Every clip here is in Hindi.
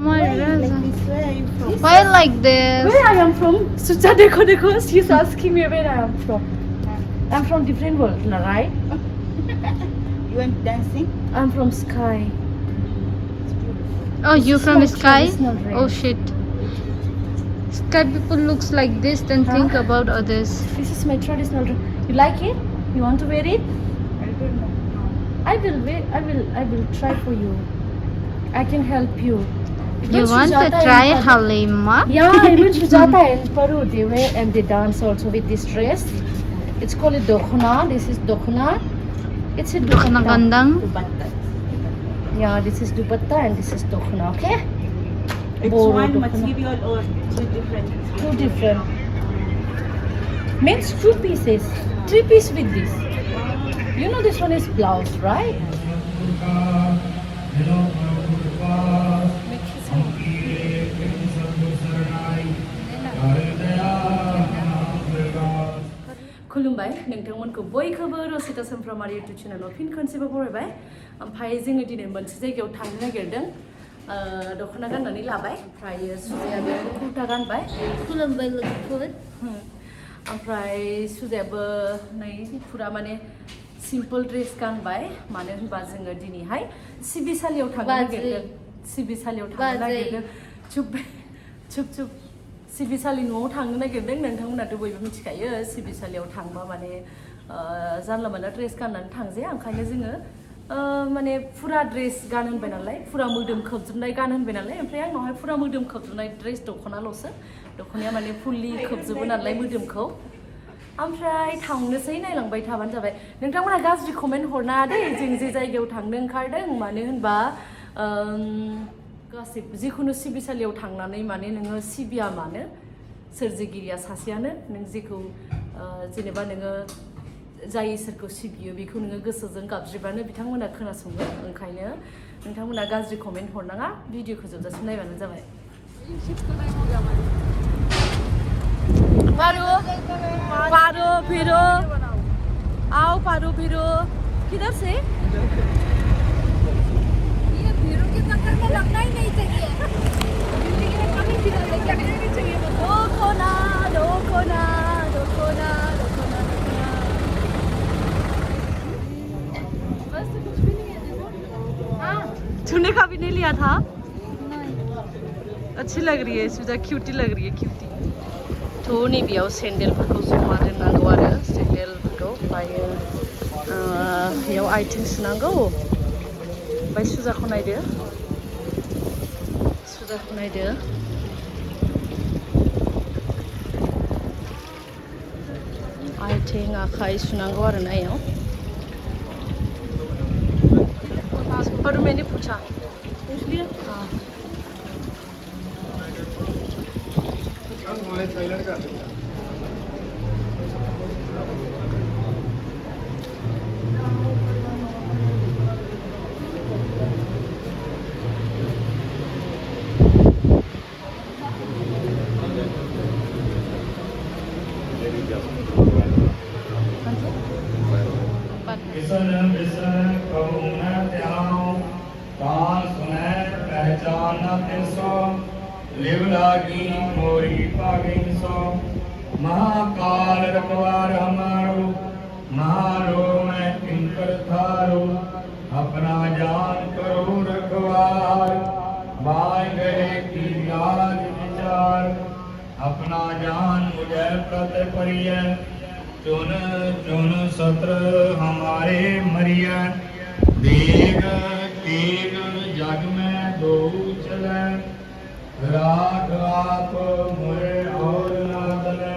My Like Raza. this, where are you from? Why like this? Where I am from? Sucha dekho dekho. She's asking me where I am from. I'm from different world, na, right? You went dancing? I'm from Sky. Oh, you This is from my Sky? traditional dress. Oh shit. Sky people looks like this, then Huh? think about others. This is my traditional dress. You like it? You want to wear it? I don't know. I will wear. I will try for you. I can help you. You want to try Halima? Yeah, even Sujata and Paru, they wear and they dance also with this dress. It's called a DOKHONA. This is DOKHONA. It's a Dokhna dupatta. gandang. Dupatta. Yeah, this is dupatta and this is DOKHONA. Okay? It's Boro one dukhana. material or two different? Two different. Means two pieces. Three piece with this. You know this one is blouse, right? खुलुमबाय नोंथांमोनखौ बयखौबो रसिता सानफ्रामारि इउटुब चेनेलाव फिन खनसेबो बरायबाय ओमफ्राय जोङो दिनै मोनसे जायगायाव थांनो नागिरदों दख'ना गाननानै लाबाय ओमफ्राय सुजाया बेखौ कुर्ता गानबाय खुलुमबाय लोगोफोर ओमफ्राय सुजायाबो नै फुरा माने सिम्पल ड्रेस गानबाय मानो होनबा जोङो दिनैहाय सिबिसालियाव थांनो नागिरदों सिबिसालियाव थांनो नागिरदों चुप चुप चुप सिबिसालि न'आव थांनो नागिरदों नोंथांमोनाथ' बयबो मिथिखायो सिबिसालियाव थांबा माने जानला मोनला ड्रेस गाननानै थांजाया ओंखायनो जोङो माने फुरा ड्रेस गान होनबाय नालाय फुरा मोदोम खोबजोबनाय गान होनबाय नालाय ओमफ्राय आंनावहाय फुरा मोदोम खोबजोबनाय ड्रेस दख'नाल'सो दख'नाया माने फुल्लि खोबजोबो नालाय मोदोमखौ ओमफ्राय थांनोसै नायलांबाय थाबानो जाबाय नोंथांमोना गाज्रि कमेन्ट हरनाङा दे जों जे जायगायाव थांनो ओंखारदों मानो होनबा गासिबो जिखुनु सिबिसालियाव थांनानै माने नोङो सिबिया मानो सोरजिगिरिया सासेयानो नों जेखौ जेनेबा नोङो जाय इसोरखौ सिबियो बेखौ नोङो गोसोजों गाबज्रिबानो बिथांमोना खोनासङो ओंखायनो नोंथांमोना गाज्रि कमेन्ट हरनाङा भिडिअखौ जोबजासिम नायबानो जाबाय पारो पारो फिरो आओ पारो फिरो किधर से ये भीड़ों के चक्कर में लगना ही नहीं चाहिए जिंदगी में कभी भी लगना नहीं चाहिए दोखोना दोखोना दोखोना दोखोना दोखोना बस कुछ भी नहीं है देखो हाँ तूने कभी नहीं लिया था अच्छी लग रही है सुजा क्यूटी लग रही है क्यूटी थ' नैबेयाव सेन्देलफोरखौ जमा दोननांगौ आरो सेन्देलफोरखौ ओमफ्रायो बेयाव आथिं सुनांगौ ओमफ्राय सुजाखौ नायदो आथिं आखाइ सुनांगौ आरो ना याव पर मैंने पूछा पूछ लिया हाँ महाकाल रखवार हमारो महारो मैं किंकर थारो अपना जान करो रखवार बाय गए की याद विचार अपना जान मुझे प्रत परिय चुन चुन सत्र हमारे मरिय देग तेग जग में दो चले राग आप मुझे और ना दले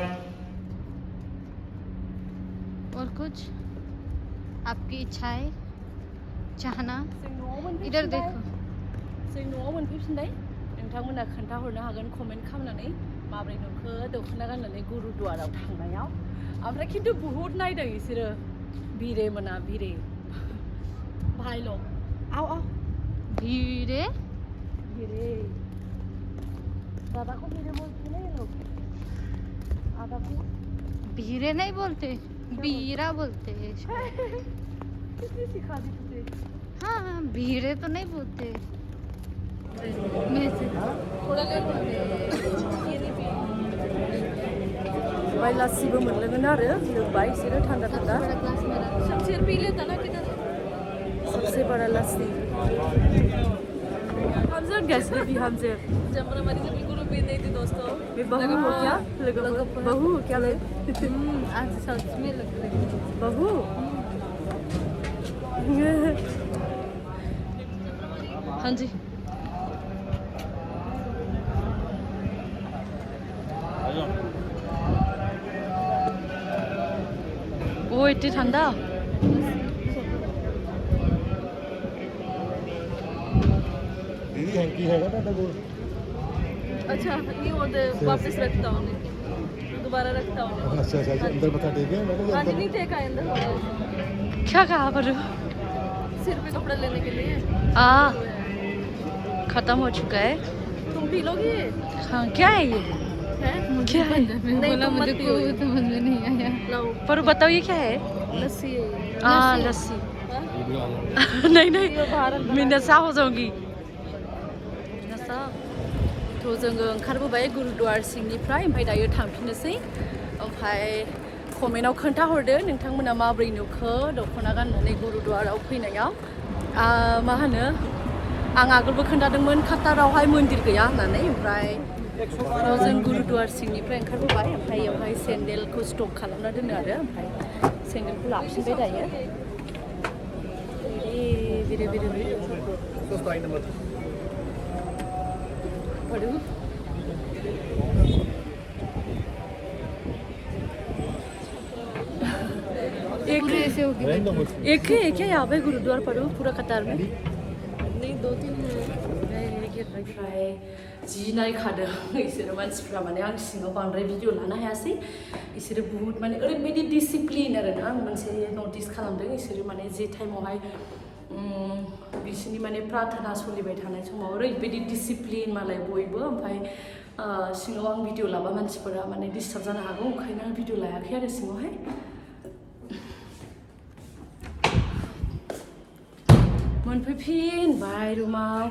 और कुछ आपकी इच्छाएं चाहना इधर देखो जों न'आव मोनफैफिनबाय नोंथांमोना खोन्थाहरनो हागोन कमेन्ट खालामनानै माबोरै नुखो दख'ना गाननानै गुरुद्वाराव थांनायाव ओमफ्राय खिन्थु बुहुत नायदों बिसोरो बिरे मोना बिरे भाइल' आओ आओ भीड़े बिरे दादा को बिरे बोलते हैं ये लोग दादा को भीड़े नहीं बोलते बीरा बोलते हैं किसने सिखा दी तुझे हाँ भीड़े तो नहीं बोलते थोड़ा ले लो ओमफ्राय लासिबो मोनलोङोन आरो लोंबाय इसोरो थान्दा थान्दा बड़ा ग्लास में सबसे पी लेता ना किधर सबसे बड़ा लस्सी हमजा गासिबो बिहामजो जमरा हमारी तो बिल्कुल भी नहीं थी दोस्तों बे बहू हो क्या बहू हो क्या ले आज सच में लग रही बहू हाँ जी ओ इतनी ठंडा दीदी हैंकी हैगा ਤੁਹਾਡਾ ਕੋਲ अच्छा ये वो वापस रखता हूँ दोबारा रखता हूँ अच्छा अच्छा अंदर बता देंगे मैं आज अंदर नहीं थे का अंदर क्या कहा बरू सिर पे कपड़ा लेने के लिए खत्म हो चुका है तुम पी लोगे हाँ क्या है ये है क्या है नहीं तुम मत पियो समझ में नहीं आया लाओ पर बताओ ये क्या है लस्सी है लस्सी हाँ? नहीं नहीं ये बाहर अंदर मैं नशा हो जाऊंगी नशा थ' जोङो ओंखारबोबाय गुरुद्वार सिंनिफ्राय ओमफ्राय दायो थांफिननोसै ओमफ्राय कमेन्टआव खोन्थाहरदो नोंथांमोना माबोरै नुखो दख'ना गाननानै गुरुद्वाराव फैनायाव मा होनो आं आगोलबो खोन्थादोंमोन काटारावहाय मन्दिर गैया होननानै ओमफ्राय जों गुरुद्वार सिंनिफ्राय ओंखारबोबाय ओमफ्राय बेयावहाय सेन्देलखौ स्टक खालामना दोनो आरो ओमफ्राय सेन्देलखौ लाफिनबाय दायो बिरे बिरे बिरे पढ़ू एक है यहाँ पे गुरुद्वारा पढ़ू पूरा कतार में नहीं 2-3 ओमफ्राय जि नायखादों इसोरो मानसिफ्रा माने आं सिङाव बांद्राय भिडिअ लानो हायासै इसोरो बुहुत माने ओरैबायदि डिसिप्लिन आरोना आं मोनसे नटिस खालामदों इसोरो माने जे टाइमावहाय बिसोरनि माने प्रार्थना सोलिबाय थानाय समाव ओरैबायदि डिसिप्लिन मालाय बयबो ओमफ्राय सिङाव आं भिडिअ लाबा मानसिफोरा माने डिस्टार्ब जानो हागौ ओंखायनो आं भिडिअ लायाखै आरो सिङावहाय मोनफैफिनबाय रुमाव